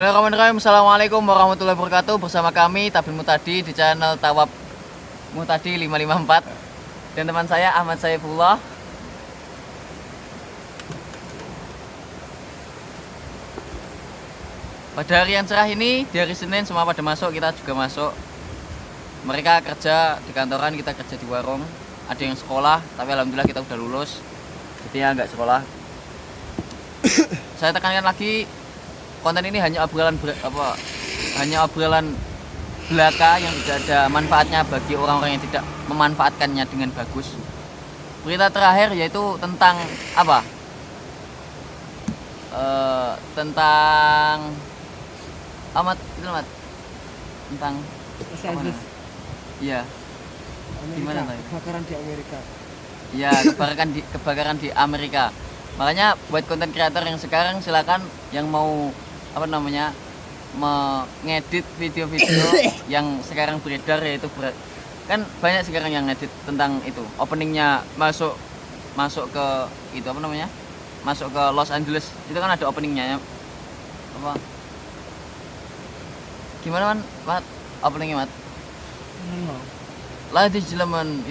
Bismillahirrahmanirrahim. Assalamualaikum warahmatullahi wabarakatuh. Bersama kami Tabin Mutadi di channel Tawab Mutadi 554 dan teman saya Ahmad Saifullah. Pada hari yang cerah ini, di hari Senin semua pada masuk, kita juga masuk. Mereka kerja di kantoran, kita kerja di warung. Ada yang sekolah, tapi alhamdulillah kita udah lulus. Jadi ya nggak sekolah. Saya tekankan lagi, konten ini hanya obrolan belaka yang tidak ada manfaatnya bagi orang-orang yang tidak memanfaatkannya dengan bagus. Berita terakhir yaitu tentang apa? Tentang tentang Los Angeles. Iya. Gimana tadi? Kebakaran di Amerika. Ya, kebakaran di Amerika. Makanya buat konten kreator yang sekarang silakan yang mau mengedit video-video yang sekarang beredar, yaitu kan banyak sekarang yang ngedit tentang itu openingnya masuk ke itu masuk ke Los Angeles, itu kan ada openingnya ya. Apa gimana Mat openingnya Mat? Ladies and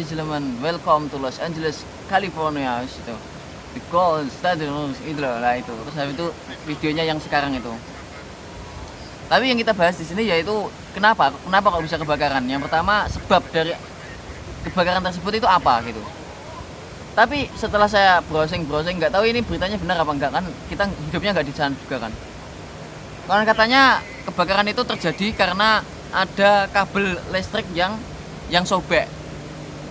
gentlemen, welcome to Los Angeles, California. Itu di Gold Stadium itu lah itu. Terus habis itu videonya yang sekarang itu. Tapi yang kita bahas di sini yaitu kenapa kok bisa kebakaran. Yang pertama, sebab dari kebakaran tersebut itu apa gitu. Tapi setelah saya browsing nggak tahu ini beritanya benar apa enggak, kan kita hidupnya nggak di sana juga kan. Karena katanya kebakaran itu terjadi karena ada kabel listrik yang sobek.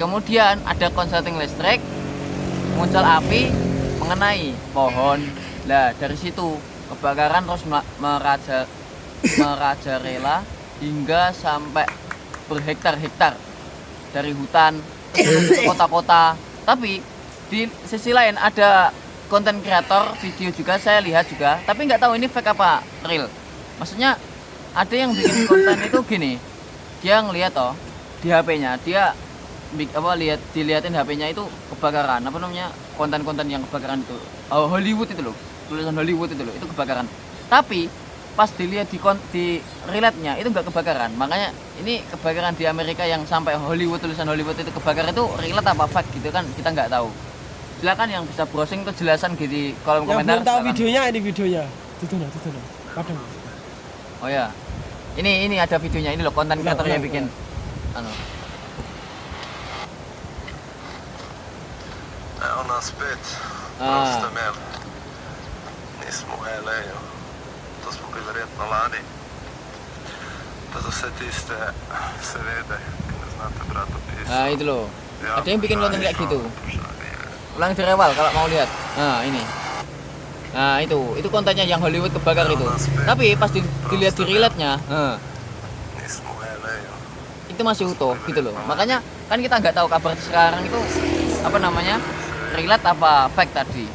Kemudian ada konsleting listrik, muncul api mengenai pohon. Lah dari situ kebakaran terus merajalela hingga sampai berhektar-hektar dari hutan terus ke kota-kota. Tapi di sisi lain ada konten kreator video juga, saya lihat juga, tapi nggak tahu ini fake apa real. Maksudnya ada yang bikin konten itu gini, dia ngeliat di HP-nya, dia dilihatin HP-nya itu kebakaran, konten-konten yang kebakaran itu, Hollywood itu loh, tulisan Hollywood itu loh, itu kebakaran. Tapi pas dilihat di relate-nya itu nggak kebakaran. Makanya ini kebakaran di Amerika yang sampai Hollywood, tulisan Hollywood itu kebakaran, itu relate apa fake gitu kan, kita nggak tahu. Silakan yang bisa browsing tuh jelasan gitu di kolom komentar. Yang belum tahu videonya, ini videonya. Tuh. Padahal. Oh ya. Ini ada videonya, ini loh konten kreator yang bikin On har spett bröstemel. Ni små lejon. To smo bili verjetno lani. Pa za vse tiste sevede, ki ne znate bratopisa. Nah itu loh, ada yang bikin konten kayak gitu. Ulang dari awal kalau mau lihat. Nah ini. Nah itu kontennya yang Hollywood kebakar itu. Tapi pas dilihat di relate-nya, Ni små lejon. itu masih utuh gitu loh. Makanya kan kita nggak tahu kabar sekarang itu relate apa fake tadi.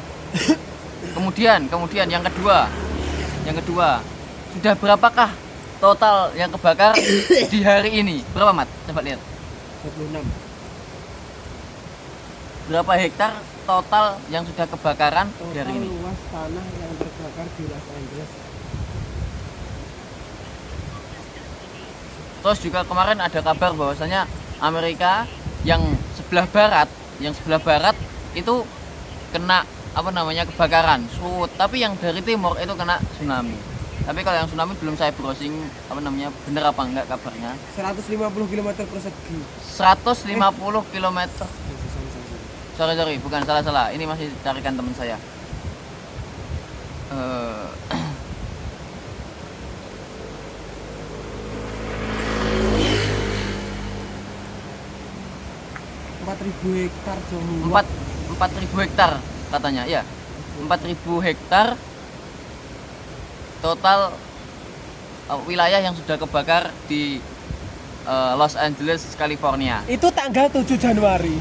Kemudian yang kedua sudah berapakah total yang kebakar di hari ini? Berapa Mat? Coba lihat. 26. Berapa hektar total yang sudah kebakaran di hari ini? Luas tanah yang terbakar di Los Angeles. Terus juga kemarin ada kabar bahwasanya Amerika yang sebelah barat itu kena kebakaran. Tapi yang dari timur itu kena tsunami. Tapi kalau yang tsunami belum saya browsing bener apa enggak kabarnya. 150 km persegi. 150 km. Sorry, bukan salah. Ini masih carikan teman saya. Hektar Jawa. 4.000 hektar katanya, ya. 4.000 hektar total wilayah yang sudah kebakar di Los Angeles, California. Itu tanggal 7 Januari.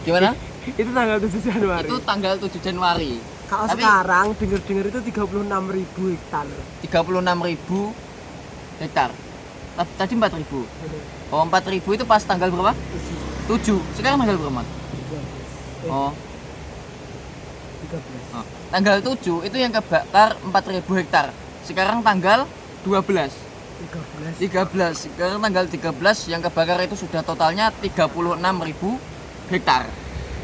Gimana? Itu tanggal 7 Januari. Itu tanggal 7 Januari. Kalau Tapi sekarang denger itu 36.000 hektar. 36.000 hektar. Tadi 4.000. Oh, 4.000 itu pas tanggal berapa? 7. Sekarang tanggal berapa? Oh. 13. Nah, tanggal 7 itu yang kebakar 4.000 hektar. Sekarang tanggal 12. 13. Sekarang tanggal 13 yang kebakar itu sudah totalnya 36.000 hektar.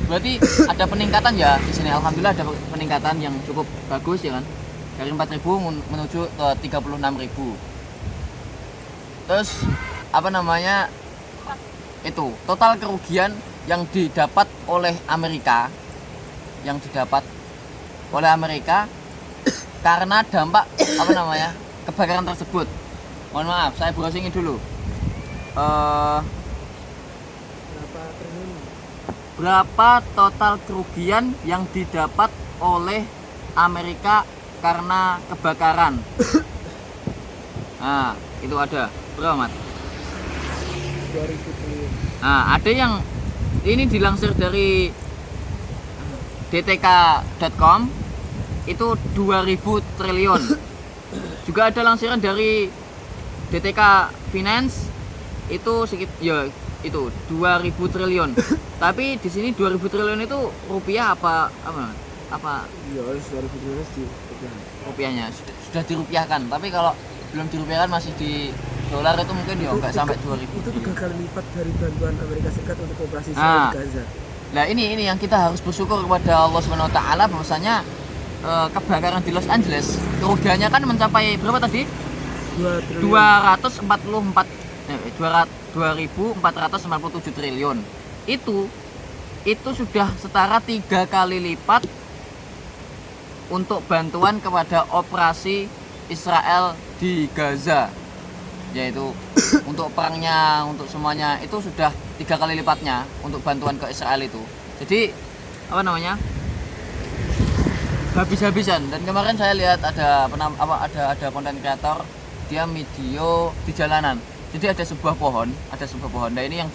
Berarti ada peningkatan ya di sini. Alhamdulillah ada peningkatan yang cukup bagus ya kan. Dari 4.000 menuju ke 36.000. Terus apa namanya? Itu total kerugian yang didapat oleh Amerika karena dampak apa namanya? Kebakaran tersebut. Mohon maaf, saya browsing dulu. Berapa triliun? Berapa total kerugian yang didapat oleh Amerika karena kebakaran? Nah, itu ada. Berapa, Mat? 2000 triliun. Nah, ada yang ini dilansir dari dtk.com itu 2000 triliun. Juga ada lansiran dari DTK Finance itu sekitar ya itu 2000 triliun. Tapi di sini 2000 triliun itu rupiah apa? Iya, 2000 triliun di Rupiahnya sudah dirupiahkan. Tapi kalau belum dirupiahkan masih di dolar itu mungkin ya enggak sampai 2000. Itu 3 kali lipat dari bantuan Amerika Serikat untuk operasi Nah. di Gaza. Nah, ini yang kita harus bersyukur kepada Allah Subhanahu wa taala bahwasanya kebakaran di Los Angeles kerugiannya kan mencapai berapa tadi? 2.497 triliun. Itu sudah setara 3 kali lipat untuk bantuan kepada operasi Israel di Gaza, yaitu untuk perangnya, untuk semuanya itu sudah 3 kali lipatnya untuk bantuan ke Israel itu. Jadi apa namanya, habis-habisan. Dan kemarin saya lihat ada konten kreator dia video di jalanan. Jadi ada sebuah pohon. Nah ini yang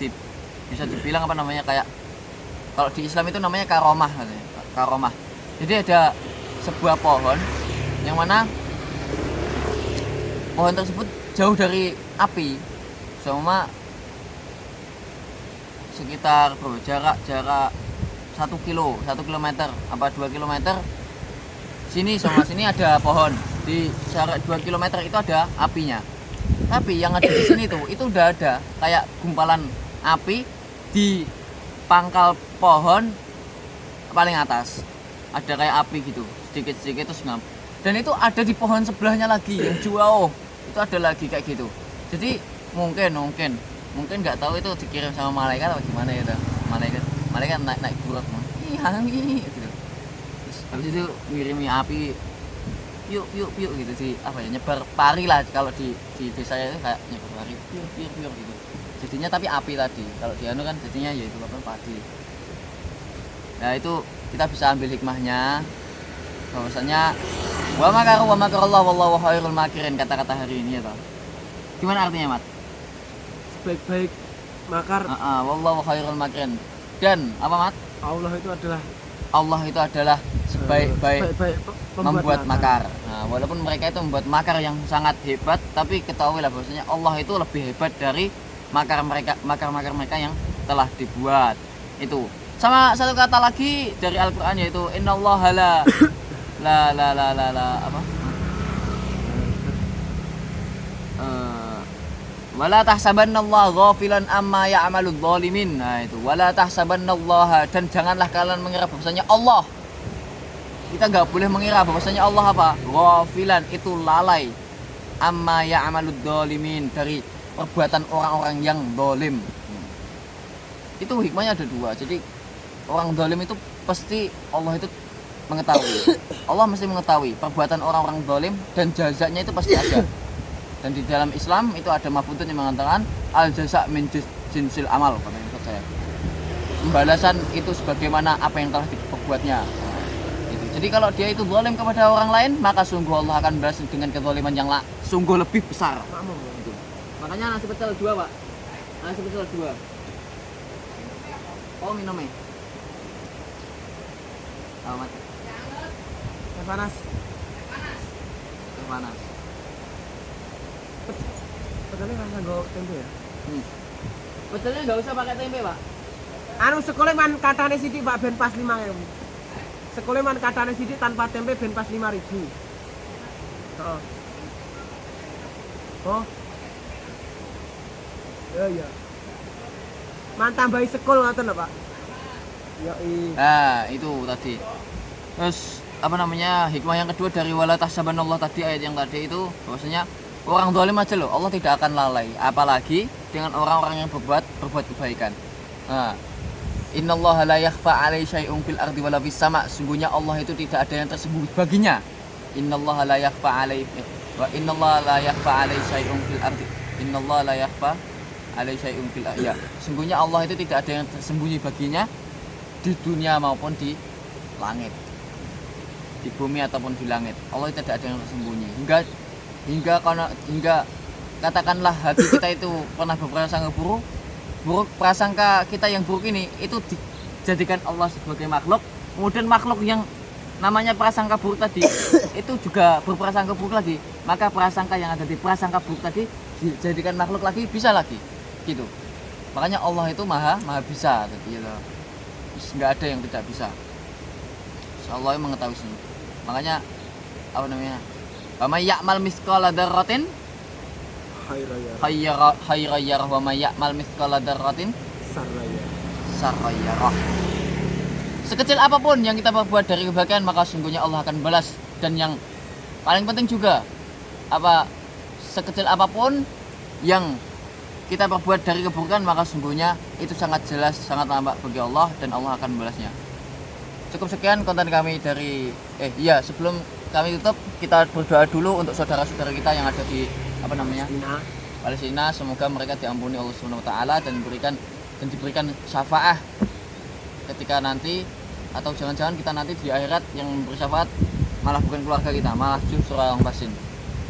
bisa dibilang apa namanya, kayak kalau di Islam itu namanya karomah katanya. Karomah. Jadi ada sebuah pohon yang mana pohon tersebut jauh dari api. Sama sekitar jarak 1 kilometer apa 2 kilometer sini sama sini ada pohon. Di jarak 2 kilometer itu ada apinya. Tapi yang ada di sini tuh itu udah ada kayak gumpalan api di pangkal pohon paling atas. Ada kayak api gitu, sedikit-sedikit terus ngam. Dan itu ada di pohon sebelahnya lagi yang jauh. Itu ada lagi kayak gitu. Jadi mungkin nggak tahu itu dikirim sama malaikat atau gimana ya tuh. Malaikat naik bulat gitu. Terus habis itu ngirimi api yuk gitu sih, apa ya, nyebar pari lah kalau di desa itu kayak nyebar pari piur gitu. Jadinya tapi api tadi. Kalau di anu kan jadinya ya itu apa, padi. Nah, itu kita bisa ambil hikmahnya bahwasanya wa makarallah wallahu khairul makirin, kata-kata hari ini ya toh. Gimana artinya, Mat? Sebaik-baik makar wallahu khairul makirin. Dan apa, Mat? Allah itu adalah sebaik-baik membuat makar. Nah, walaupun mereka itu membuat makar yang sangat hebat, tapi ketahuilah bahwasanya Allah itu lebih hebat dari makar mereka yang telah dibuat. Itu. Sama satu kata lagi dari Al-Qur'an, yaitu innallaha la apa? Wala tahsabannallaha ghafilan amma ya'maludz zalimin. Nah, itu wala tahsabannallaha, dan janganlah kalian mengira bahwasanya Allah, kita nggak boleh mengira bahwasanya Allah apa? Ghafilan, itu lalai, amma ya'maludz zalimin, dari perbuatan orang-orang yang zalim. Itu hikmahnya ada 2. Jadi orang zalim itu pasti Allah itu mengetahui. Allah mesti mengetahui perbuatan orang-orang zalim dan jazanya itu pasti ada. Dan di dalam Islam itu ada mafhum yang mengatakan al jaza min jinsil amal, katanya saya. Pembalasan itu sebagaimana apa yang telah diperbuatnya. Gitu. Jadi kalau dia itu zalim kepada orang lain, maka sungguh Allah akan balas dengan kezaliman yang sungguh lebih besar. Gitu. Makanya nasi pecel 2, Pak. Nasi pecel 2. Oh, minumnya. Selamat. panas. Panas. Pecelnya nggak nggak tempe ya? Pecelnya nggak usah pakai tempe, Pak. Anu sekolah man katanya sih Pak ben pas 5.000. sekolah man katane sidik tanpa tempe ben pas 5.000. Heeh. Oh. Ya. Man tambahi sekol ngoten lho, Pak. Ya Nah, itu tadi. Terus apa namanya? Hikmah yang kedua dari wala tahsabanallah tadi, ayat yang tadi itu bahwasanya orang zalim aja loh, Allah tidak akan lalai, apalagi dengan orang-orang yang berbuat kebaikan. Nah, innallaha la yakhfa 'alaihi syai'un fil ardi wala fis sama'. Sungguhnya Allah itu tidak ada yang tersembunyi baginya. Innallaha la yakhfa 'alaihi wa innallaha la yakhfa 'alaihi syai'un fil ardi. Innallaha la yakhfa 'alaihi syai'un fil ardi. Ya, sungguhnya Allah itu tidak ada yang tersembunyi baginya di dunia maupun di langit. Di bumi ataupun di langit. Allah tidak ada yang tersembunyi. Hingga katakanlah hati kita itu pernah berprasangka buruk, prasangka kita yang buruk ini itu dijadikan Allah sebagai makhluk, kemudian makhluk yang namanya prasangka buruk tadi itu juga berprasangka buruk lagi, maka prasangka yang ada di prasangka buruk tadi dijadikan makhluk lagi, bisa lagi gitu. Makanya Allah itu maha bisa gitu. Nggak ada yang tidak bisa. Allah yang mengetahui semua. Makanya apa namanya? Wa may ya'mal mithqala dzarratin khairan yarah wa may ya'mal mithqala dzarratin sarran yarah. Sekecil apapun yang kita perbuat dari kebaikan, maka sungguhnya Allah akan balas. Dan yang paling penting juga, sekecil apapun yang kita perbuat dari keburukan, maka sungguhnya itu sangat jelas, sangat nampak bagi Allah, dan Allah akan membalasnya. Cukup sekian konten kami dari sebelum kami tutup, kita berdoa dulu untuk saudara-saudara kita yang ada di Palestina. Semoga mereka diampuni Allah Subhanahu wa taala dan diberikan syafaat ketika nanti, atau jangan-jangan kita nanti di akhirat yang bersyafaat malah bukan keluarga kita, malah justru orang basin.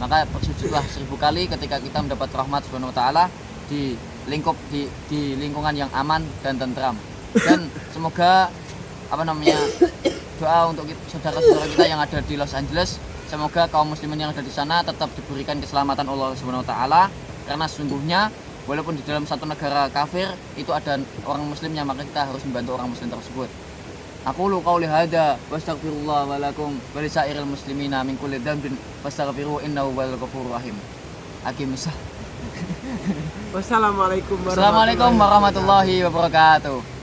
Maka bersujudlah 1000 kali ketika kita mendapat rahmat Subhanahu wa taala di lingkungan yang aman dan tentram. Dan semoga doa untuk saudara-saudara kita yang ada di Los Angeles, semoga kaum muslimin yang ada di sana tetap diberikan keselamatan Allah Subhanahu wa taala, karena sesungguhnya walaupun di dalam satu negara kafir itu ada orang muslimnya, maka kita harus membantu orang muslim tersebut. Aqulu qauli hadza wastaghfirullah wa lakum wa lisairil muslimina min kulli dhanbin fastaghfiruhu innahu huwal ghafurur rahim. Wassalamualaikum warahmatullahi wabarakatuh.